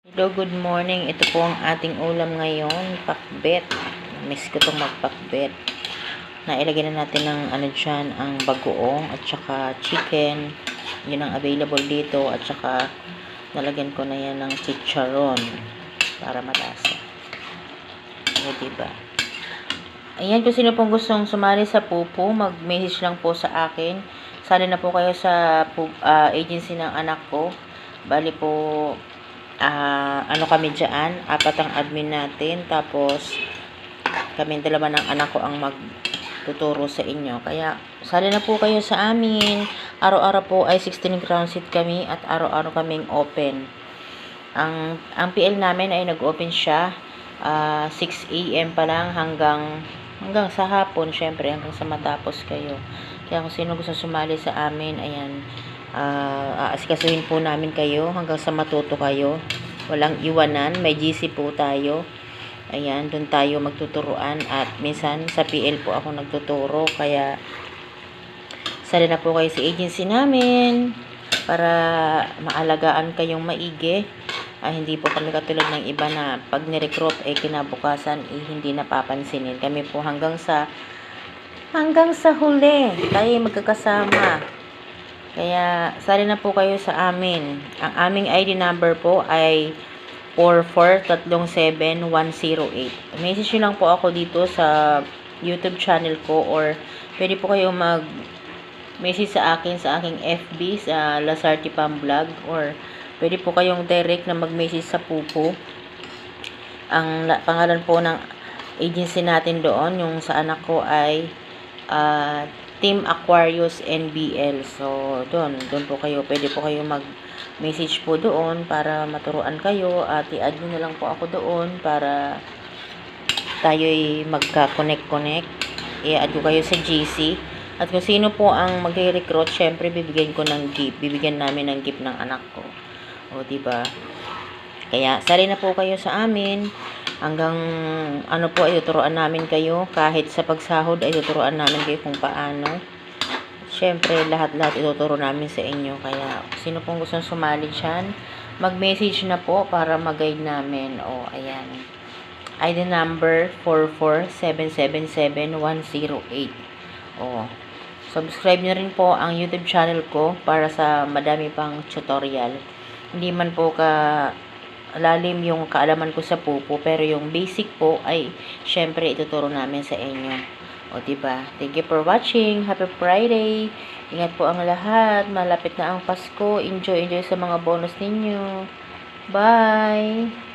Hello, good morning. Ito po ang ating ulam ngayon, pakbet. Miss ko itong magpakbet. Nailagay na natin ng ano dyan, ang bagoong at saka chicken. Yun ang available dito. At saka nalagyan ko na yan ng chicharon para malasa. O, diba? Ayan, kung sino pong gustong sumali sa pupo, mag-message lang po sa akin. Sali na po kayo sa agency ng anak ko. Bali po, ano kami dyan, 4 ang admin natin, tapos kami dalawa ng anak ko ang magtuturo sa inyo. Kaya sali na po kayo sa amin. Araw-araw po ay 16 ground seat kami at araw-araw kaming open. Ang PL namin ay nag-open siya 6 AM pa lang hanggang sa hapon, syempre hanggang sa matapos kayo. Kaya kung sino gusto sumali sa amin, ayan, aasikasuhin po namin kayo hanggang sa matuto kayo. Walang iwanan, may GC po tayo. Ayan, doon tayo magtuturuan at minsan sa PL po ako nagtuturo. Kaya sali na po kayo sa agency namin para maalagaan kayong maigi. Hindi po kami katulad ng iba na pag nirecruit ay kinabukasan hindi napapansinin. Kami po hanggang sa huli tayo magkakasama. Kaya, sali na po kayo sa amin. Ang aming ID number po ay 4437108. Message nyo lang po ako dito sa YouTube channel ko or pwede po kayo mag-message sa akin sa aking FB sa Lasarte Pam Vlog or pwede po kayong direct na mag-message sa Pupo. Ang pangalan po ng agency natin doon, yung sa anak ko ay Team Aquarius NBL. So, doon po kayo. Pwede po kayo mag-message po doon para maturuan kayo at i-add nyo na lang po ako doon para tayo'y magka-connect. I-add ko kayo sa GC. At kung sino po ang mag-recruit, syempre bibigyan ko ng gift. Bibigyan namin ng gift ng anak ko. O, diba? Kaya, sali na po kayo sa amin. Hanggang ano po ay tuturuan namin kayo. Kahit sa pagsahod ay tuturuan namin kayo kung paano. Siyempre, lahat-lahat ituturo namin sa inyo. Kaya, sino pong gustong sumali dyan, mag-message na po para mag-guide namin. O, ayan. ID number 44777-108. O, subscribe na rin po ang YouTube channel ko para sa madami pang tutorial. Hindi man po lalim yung kaalaman ko sa pupo, pero yung basic po ay syempre ituturo namin sa inyo. O, diba? Thank you for watching. Happy Friday. Ingat po ang lahat. Malapit na ang Pasko. Enjoy sa mga bonus ninyo. Bye!